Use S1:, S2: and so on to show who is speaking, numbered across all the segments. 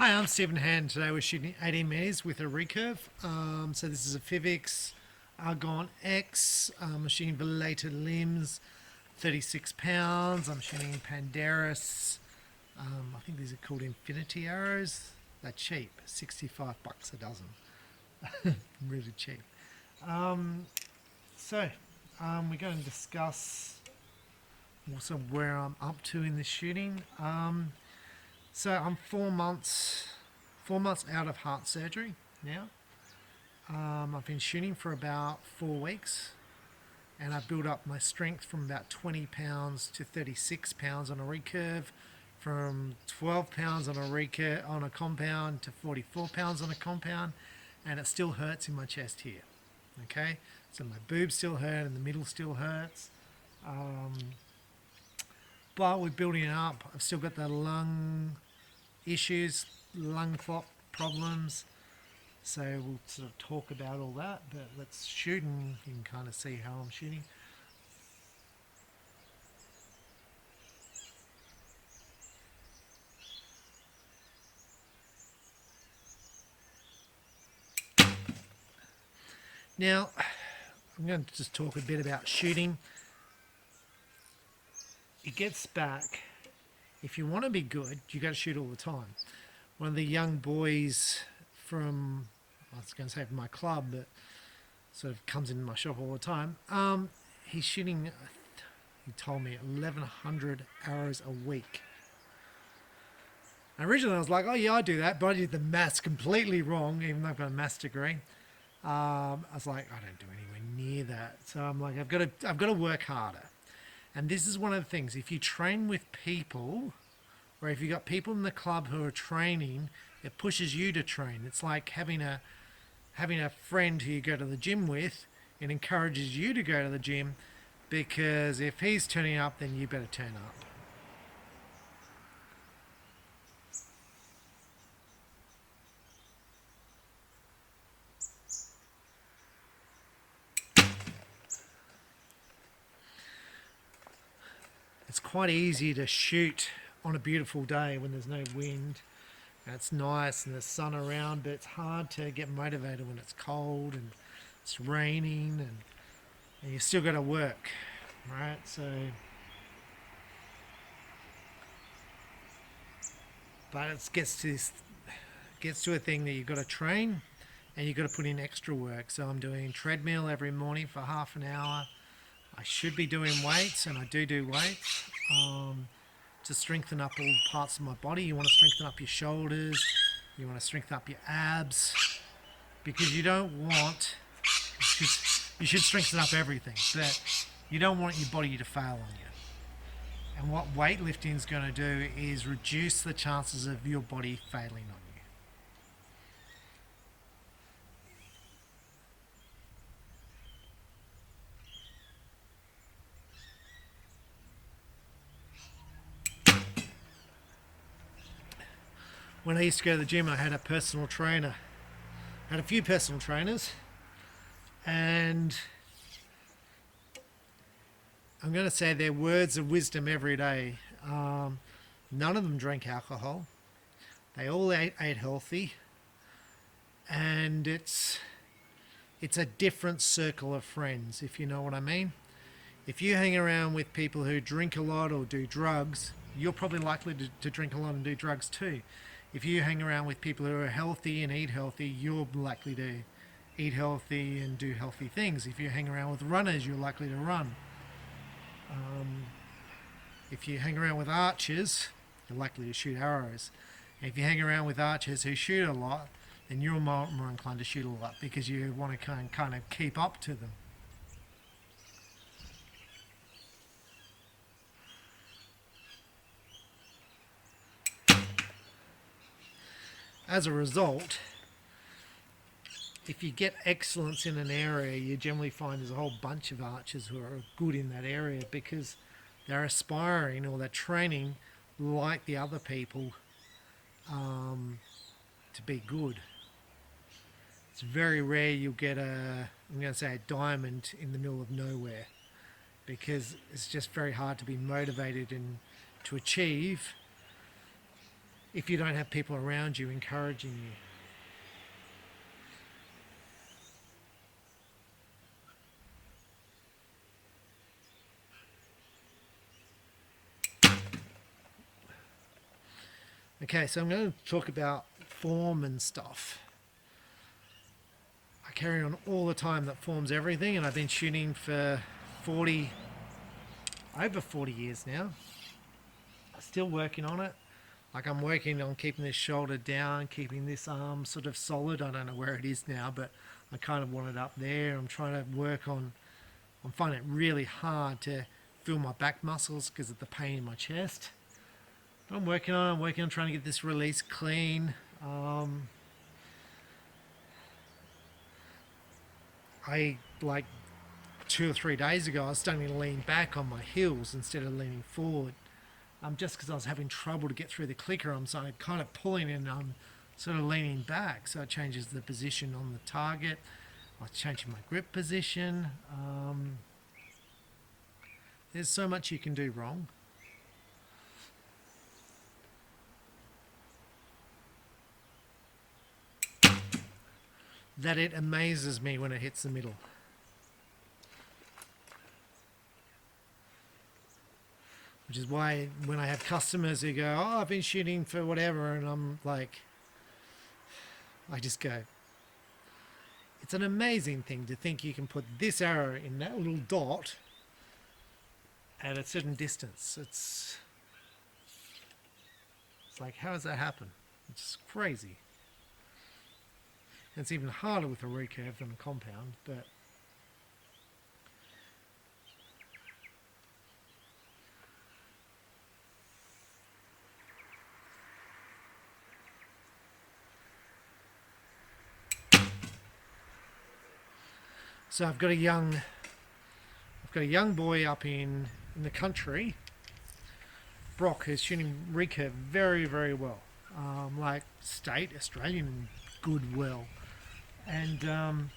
S1: Hi, I'm Stephen Hand. Today we're shooting 18 metres with a Recurve. So this is a Fivix Argon X. I'm shooting velated limbs, 36 pounds. I'm shooting Pandarus. I think these are called Infinity arrows. They're cheap, 65 bucks a dozen. Really cheap. We're going to discuss also where I'm up to in the shooting. So I'm 4 months out of heart surgery now. I've been shooting for about 4 weeks, and I've built up my strength from about 20 pounds to 36 pounds on a recurve, from 12 pounds on a recurve on a compound to 44 pounds on a compound, and it still hurts in my chest here. Okay, so my boobs still hurt and the middle still hurts. But we're building it up. I've still got the lung issues, lung clot problems. So we'll sort of talk about all that, but let's shoot and you can kind of see how I'm shooting. Now, I'm going to just talk a bit about shooting. It gets back. If you want to be good, you got to shoot all the time. One of the young boys from, I was going to say from my club, but sort of comes into my shop all the time. He's shooting, he told me, 1,100 arrows a week. Originally I was like, oh yeah, I do that, but I did the maths completely wrong, even though I've got a maths degree. I was like, I don't do anywhere near that. So I'm like, I've got to work harder. And this is one of the things, if you train with people, or if you've got people in the club who are training, it pushes you to train. It's like having a friend who you go to the gym with. It encourages you to go to the gym, because if he's turning up, then you better turn up. It's quite easy to shoot on a beautiful day when there's no wind and it's nice and there's sun around, but it's hard to get motivated when it's cold and it's raining and you still got to work, right? So, but it gets to a thing that you've got to train and you've got to put in extra work. So I'm doing treadmill every morning for half an hour. I should be doing weights, and I do weights to strengthen up all parts of my body. You want to strengthen up your shoulders, you want to strengthen up your abs, because you don't want, you should strengthen up everything, but you don't want your body to fail on you. And what weightlifting is going to do is reduce the chances of your body failing on you. When I used to go to the gym, I had a personal trainer. I had a few personal trainers, and I'm going to say their words of wisdom every day. None of them drank alcohol. They all ate healthy, and it's a different circle of friends, if you know what I mean. If you hang around with people who drink a lot or do drugs, you're probably likely to drink a lot and do drugs too. If you hang around with people who are healthy and eat healthy, you're likely to eat healthy and do healthy things. If you hang around with runners, you're likely to run. If you hang around with archers, you're likely to shoot arrows. And if you hang around with archers who shoot a lot, then you're more inclined to shoot a lot because you want to kind of keep up to them. As a result, if you get excellence in an area, you generally find there's a whole bunch of archers who are good in that area because they're aspiring or they're training like the other people to be good. It's very rare you'll get I'm going to say a diamond in the middle of nowhere, because it's just very hard to be motivated and to achieve if you don't have people around you encouraging you. Okay, so I'm going to talk about form and stuff. I carry on all the time that form's everything, and I've been shooting for over 40 years now. Still working on it. Like, I'm working on keeping this shoulder down, keeping this arm sort of solid. I don't know where it is now, but I kind of want it up there. I'm trying to work on, I'm finding it really hard to feel my back muscles because of the pain in my chest. I'm working on trying to get this release clean. I, like 2 or 3 days ago, I was starting to lean back on my heels instead of leaning forward. Just because I was having trouble to get through the clicker, I'm kind of pulling and I'm sort of leaning back. So it changes the position on the target. I was changing my grip position. There's so much you can do wrong. That it amazes me when it hits the middle. Which is why when I have customers who go, oh, I've been shooting for whatever, and I'm like, I just go, it's an amazing thing to think you can put this arrow in that little dot at a certain distance. It's like, how does that happen? It's crazy. It's even harder with a recurve than a compound, but so I've got a young boy up in the country, Brock, who's shooting recurve very, very well, like state Australian good well. And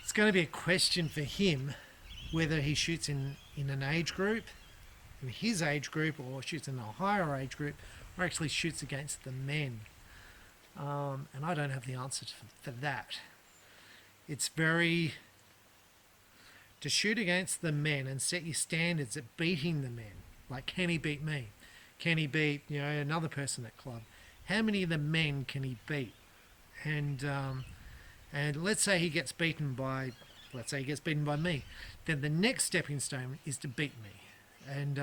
S1: it's going to be a question for him whether he shoots in an age group, in his age group, or shoots in a higher age group, or actually shoots against the men. And I don't have the answer for that. It's very... to shoot against the men and set your standards at beating the men. Like, can he beat me? Can he beat, another person at club? How many of the men can he beat? And let's say he gets beaten by me. Then the next stepping stone is to beat me. And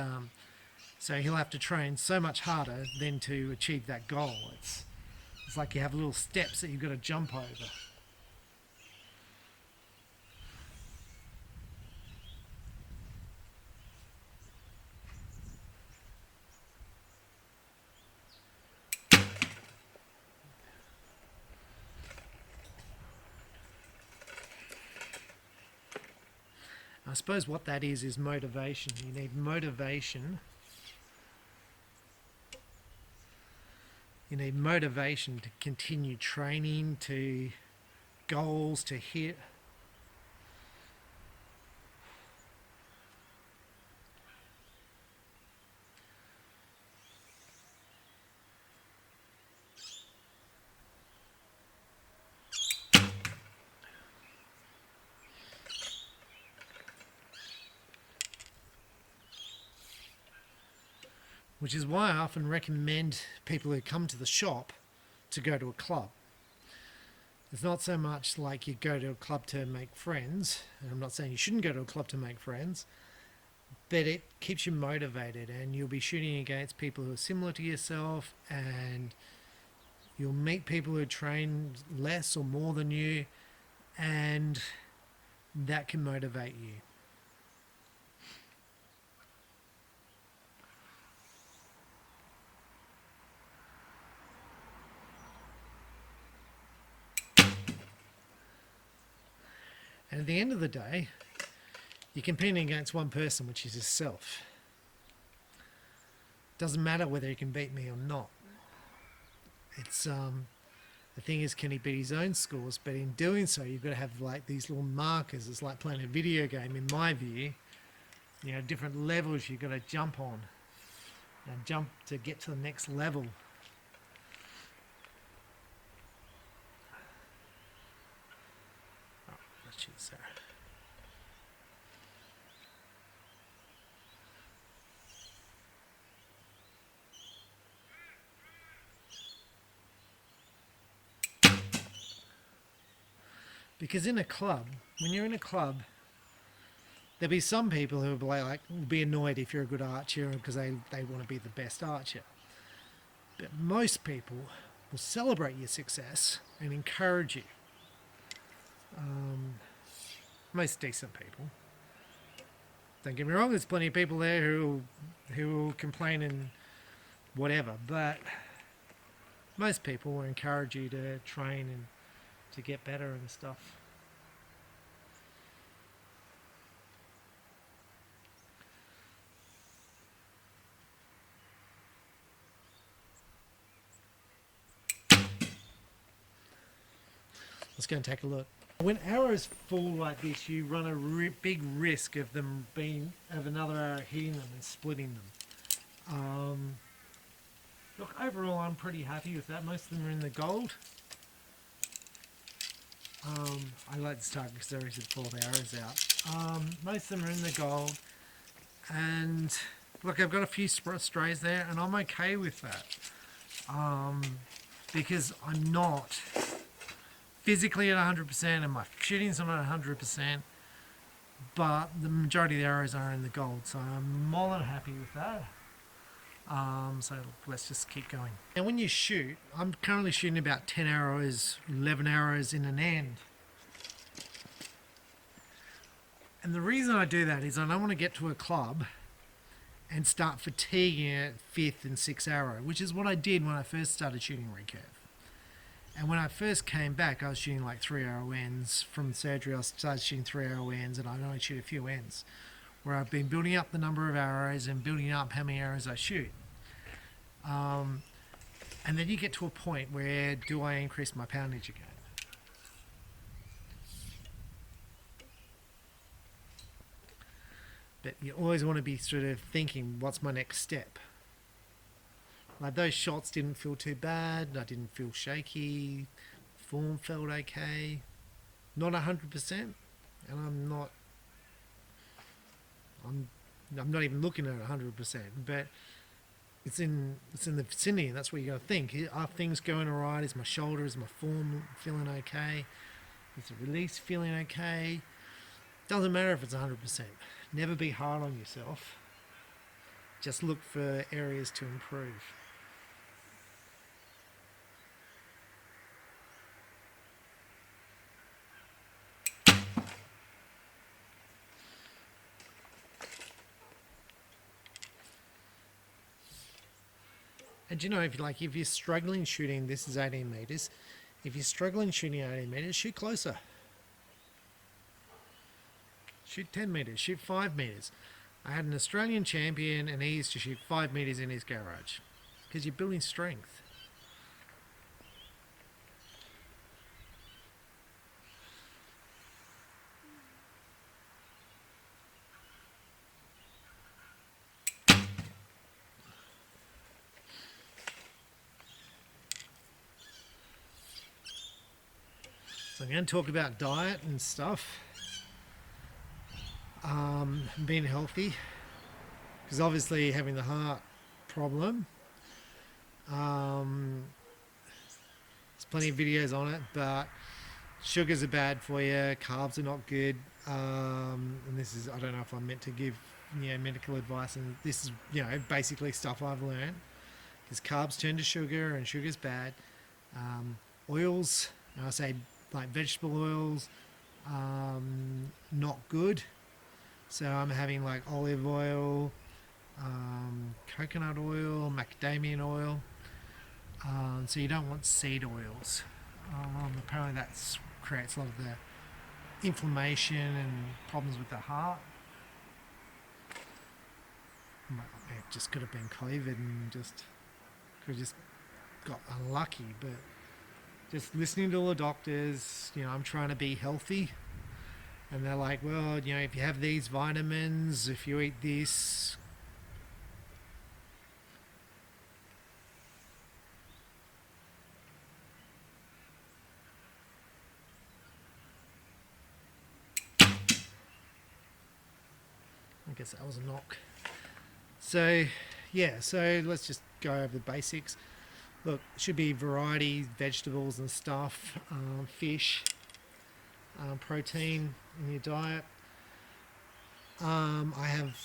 S1: so he'll have to train so much harder than to achieve that goal. It's like you have little steps that you've got to jump over. I suppose what that is motivation. You need motivation. You need motivation to continue training, to goals to hit. Which is why I often recommend people who come to the shop to go to a club. It's not so much like you go to a club to make friends, and I'm not saying you shouldn't go to a club to make friends, but it keeps you motivated, and you'll be shooting against people who are similar to yourself, and you'll meet people who train less or more than you, and that can motivate you. And at the end of the day, you're competing against one person, which is yourself. Doesn't matter whether he can beat me or not. It's the thing is, can he beat his own scores? But in doing so, you've got to have like these little markers. It's like playing a video game, in my view. Different levels you've got to jump on. and jump to get to the next level. Oh, let's choose there. Because in a club, when you're in a club, there'll be some people who will be annoyed if you're a good archer because they want to be the best archer. But most people will celebrate your success and encourage you. Most decent people. Don't get me wrong, there's plenty of people there who will complain and whatever, but most people will encourage you to train and to get better and stuff. Let's go and take a look. When arrows fall like this, you run a big risk of another arrow hitting them and splitting them. Look, overall I'm pretty happy with that. Most of them are in the gold. I like this target because there is a pull the arrows out. Most of them are in the gold, and look, I've got a few strays there, and I'm okay with that because I'm not physically at 100%, and my shooting's not at 100%, but the majority of the arrows are in the gold, so I'm more than happy with that. So let's just keep going. And when you shoot, I'm currently shooting about 10 arrows, 11 arrows in an end. And the reason I do that is I don't want to get to a club and start fatiguing at 5th and 6th arrow, which is what I did when I first started shooting recurve. And when I first came back, I was shooting like 3 arrow ends. From surgery, I started shooting 3 arrow ends, and I'd only shoot a few ends, where I've been building up the number of arrows and building up how many arrows I shoot. And then you get to a point where, do I increase my poundage again? But you always want to be sort of thinking, what's my next step? Like, those shots didn't feel too bad, I didn't feel shaky, form felt okay. Not 100%, and I'm not even looking at 100%, but it's in the vicinity, and that's what you got to think. Are things going alright? Is my shoulder, is my form feeling okay? Is the release feeling okay? Doesn't matter if it's 100%. Never be hard on yourself. Just look for areas to improve. And you know, if you're struggling shooting, this is 18 meters. If you're struggling shooting 18 meters, shoot closer. Shoot 10 meters, shoot 5 meters. I had an Australian champion, and he used to shoot 5 meters in his garage because you're building strength. So I'm going to talk about diet and stuff, being healthy, because obviously having the heart problem, there's plenty of videos on it, but sugars are bad for you, carbs are not good, and this is, I don't know if I'm meant to give medical advice, and this is basically stuff I've learned, because carbs turn to sugar, and sugar's bad. Oils, and I say like vegetable oils, not good. So I'm having like olive oil, coconut oil, macadamia oil. So you don't want seed oils. Apparently that creates a lot of the inflammation and problems with the heart. It just could have been COVID and could have just got unlucky, but just listening to all the doctors, I'm trying to be healthy, and they're like, well, if you have these vitamins, if you eat this, guess that was a knock. So, yeah, so let's just go over the basics. Look, should be variety, vegetables and stuff, fish, protein in your diet. I have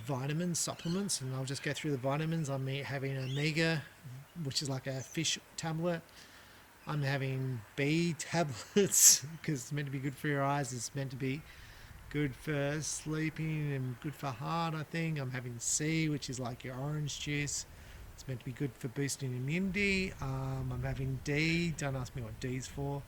S1: vitamin supplements, and I'll just go through the vitamins. I'm having omega, which is like a fish tablet. I'm having B tablets because it's meant to be good for your eyes. It's meant to be good for sleeping and good for heart, I think. I'm having C, which is like your orange juice. It's meant to be good for boosting immunity. I'm having D. Don't ask me what D's for.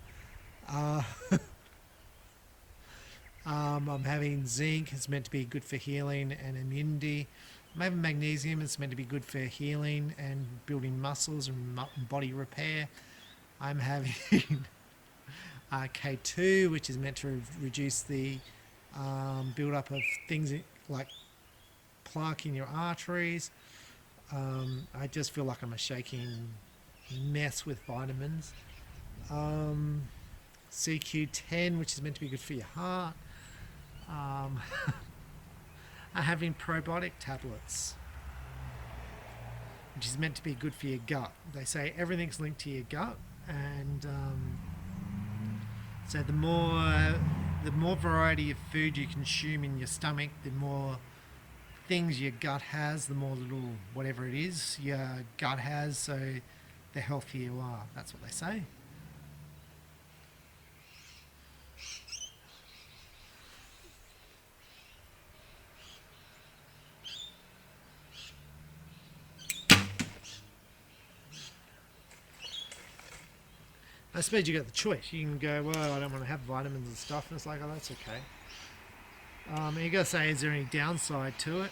S1: I'm having zinc. It's meant to be good for healing and immunity. I'm having magnesium. It's meant to be good for healing and building muscles and body repair. I'm having K2, which is meant to reduce the build-up of things like plaque in your arteries. I just feel like I'm a shaking mess with vitamins. CQ10, which is meant to be good for your heart. I'm having probiotic tablets, which is meant to be good for your gut. They say everything's linked to your gut, and so the more variety of food you consume in your stomach, the more things your gut has, the more little whatever it is your gut has, so the healthier you are. That's what they say. I suppose you got the choice. You can go, well, I don't want to have vitamins and stuff, and it's like, oh, that's okay. And you got to say, is there any downside to it?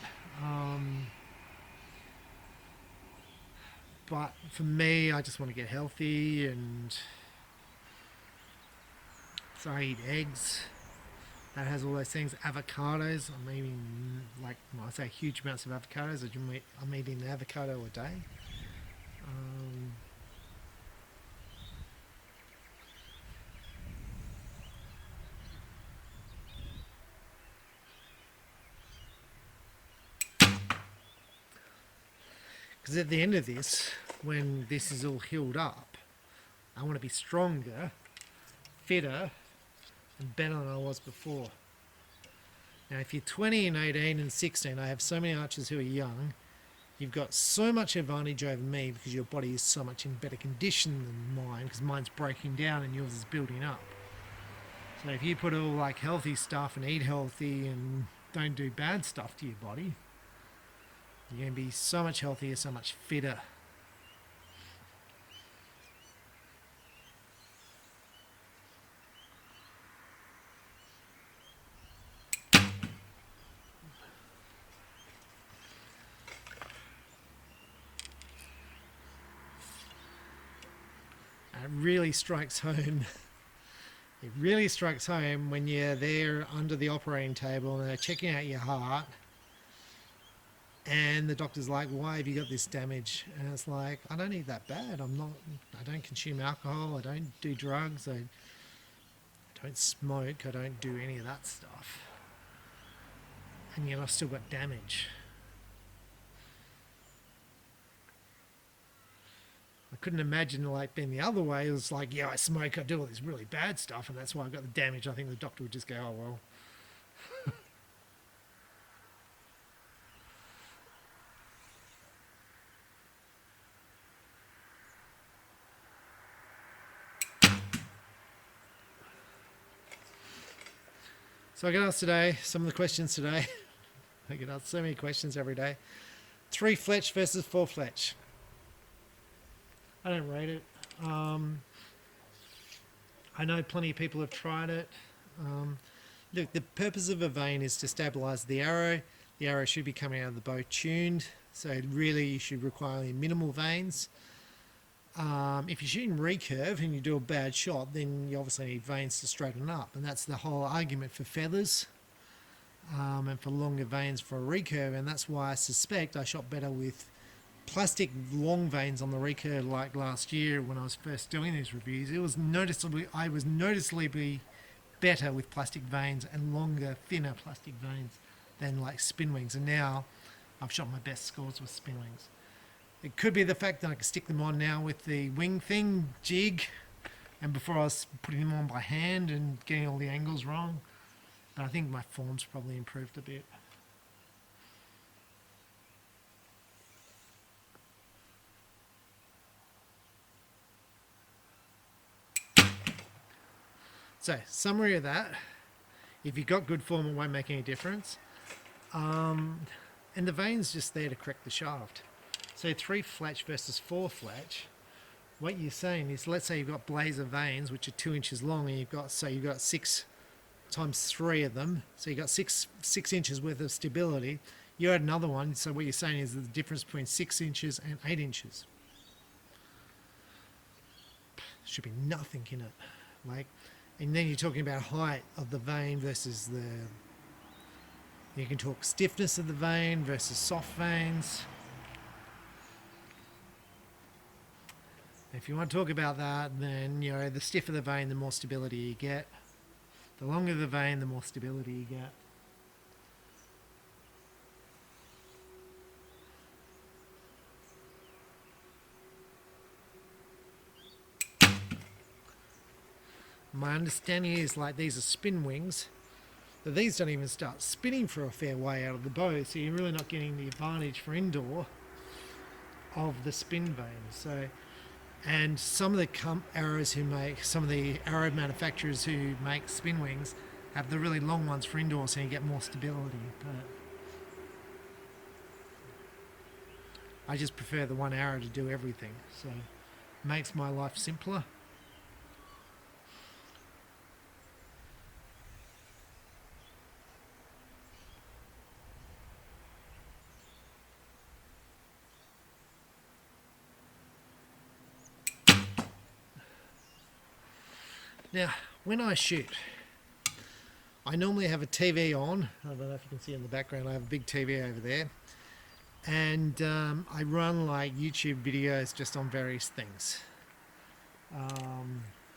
S1: But for me, I just want to get healthy, and so I eat eggs. That has all those things. Avocados. I'm eating, like, when I say huge amounts of avocados, I'm eating an avocado a day. Because at the end of this, when this is all healed up, I want to be stronger, fitter, and better than I was before. Now, if you're 20 and 18 and 16, I have so many archers who are young, you've got so much advantage over me because your body is so much in better condition than mine, because mine's breaking down and yours is building up. So if you put all like healthy stuff and eat healthy and don't do bad stuff to your body, you're going to be so much healthier, so much fitter. It really strikes home. It really strikes home when you're there under the operating table and they're checking out your heart, and the doctor's like, why have you got this damage? And it's like, I don't eat that bad. I don't consume alcohol. I don't do drugs. I don't smoke. I don't do any of that stuff. And yet I've still got damage. I couldn't imagine like being the other way. It was like, yeah, I smoke. I do all this really bad stuff, and that's why I got the damage. I think the doctor would just go, oh, well. So I get asked today, some of the questions today, I get asked so many questions every day. 3 fletch versus 4 fletch. I don't rate it. I know plenty of people have tried it. Look, the purpose of a vane is to stabilise the arrow. The arrow should be coming out of the bow tuned, so really you should require minimal vanes. If you're shooting recurve and you do a bad shot, then you obviously need vanes to straighten up, and that's the whole argument for feathers and for longer vanes for a recurve, and that's why I suspect I shot better with plastic long vanes on the recurve like last year when I was first doing these reviews. I was noticeably better with plastic vanes and longer, thinner plastic vanes than like spin wings. And now I've shot my best scores with spin wings. It could be the fact that I can stick them on now with the wing thing jig, and before I was putting them on by hand and getting all the angles wrong. But I think my form's probably improved a bit. So, summary of that, if you've got good form, it won't make any difference. And the vane's just there to correct the shaft. So 3 fletch versus 4 fletch, what you're saying is, let's say you've got blazer vanes, which are 2 inches long, and you've got 6 times 3 of them, so you've got 6 inches worth of stability. You add another one, so what you're saying is the difference between 6 inches and 8 inches. Should be nothing in it. Like, and then you're talking about height of the vane versus the... You can talk stiffness of the vane versus soft vanes. If you want to talk about that, then, you know, the stiffer the vane, the more stability you get. The longer the vane, the more stability you get. My understanding is, like, these are spin wings, but these don't even start spinning for a fair way out of the bow, so you're really not getting the advantage for indoor of the spin vane. So, and some of the arrows who make, some of the arrow manufacturers who make spin wings have the really long ones for indoor, so you get more stability. But I just prefer the one arrow to do everything, so it makes my life simpler. Now, when I shoot, I normally have a TV on. I don't know if you can see in the background, I have a big TV over there. And I run like YouTube videos just on various things.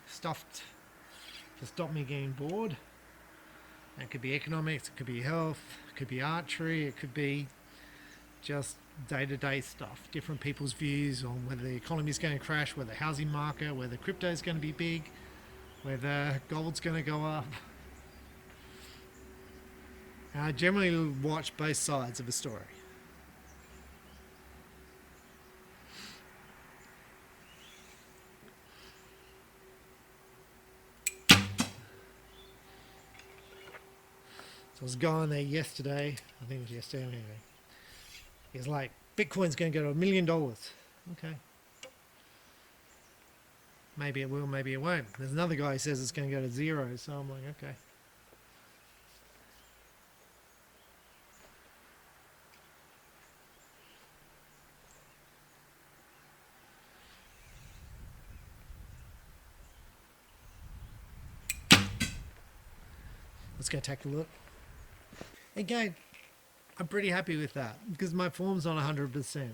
S1: Stuff to stop me getting bored. It could be economics, it could be health, it could be archery, it could be just day-to-day stuff. Different people's views on whether the economy is going to crash, whether the housing market, whether crypto is going to be big, whether gold's going to go up. And I generally watch both sides of a story. So I was going there yesterday, I think it was yesterday anyway. He's like, Bitcoin's going to go to $1 million. Okay. Maybe it will, maybe it won't. There's another guy who says it's going to go to 0, so I'm like, okay. Let's go take a look. Again, I'm pretty happy with that because my form's on 100%.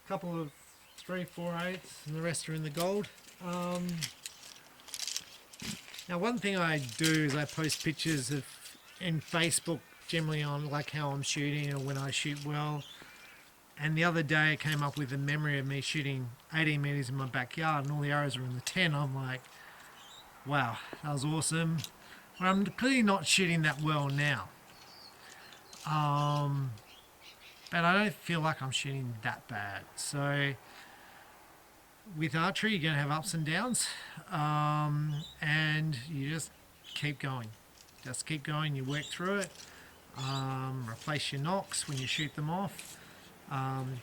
S1: Couple of 3, 4, 8s, and the rest are in the gold. Now, one thing I do is I post pictures of in Facebook, generally on like how I'm shooting or when I shoot well. And the other day, I came up with a memory of me shooting 18 meters in my backyard, and all the arrows were in the 10. I'm like, wow, that was awesome. But I'm clearly not shooting that well now. But I don't feel like I'm shooting that bad. So with archery, you're going to have ups and downs, and you just keep going. Just keep going, you work through it. Replace your knocks when you shoot them off.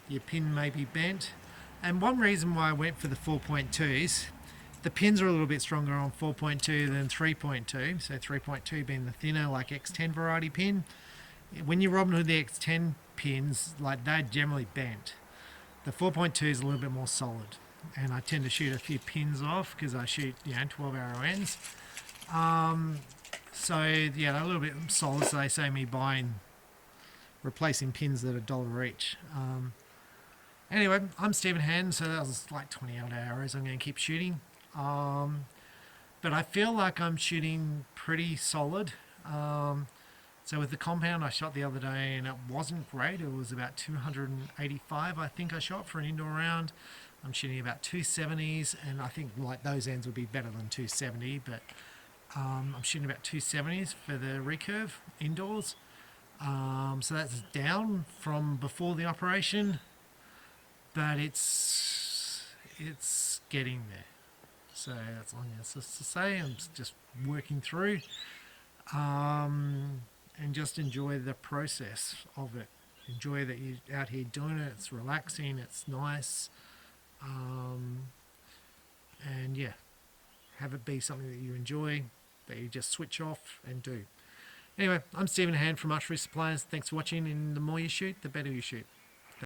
S1: Your pin may be bent. And one reason why I went for the 4.2s, the pins are a little bit stronger on 4.2 than 3.2. So 3.2 being the thinner, like X10 variety pin. When you're robbing with the X10 pins, like they're generally bent. The 4.2 is a little bit more solid. And I tend to shoot a few pins off because I shoot, 12 arrow ends. So yeah, they're a little bit solid, so they save me replacing pins that are $1 each. Anyway, I'm Stephen Hand, so that was like 20 odd arrows. I'm going to keep shooting. But I feel like I'm shooting pretty solid. So with the compound I shot the other day, and it wasn't great. It was about 285, I think I shot for an indoor round. I'm shooting about 270s, and I think like those ends would be better than 270, but I'm shooting about 270s for the recurve indoors. So that's down from before the operation, but it's getting there. So that's all I'm just to say. I'm just working through, and just enjoy the process of it. Enjoy that you're out here doing it. It's relaxing. It's nice, and yeah, have it be something that you enjoy, that you just switch off and do. Anyway, I'm Stephen Hand from Archery Supplies. Thanks for watching, and the more you shoot, the better you shoot.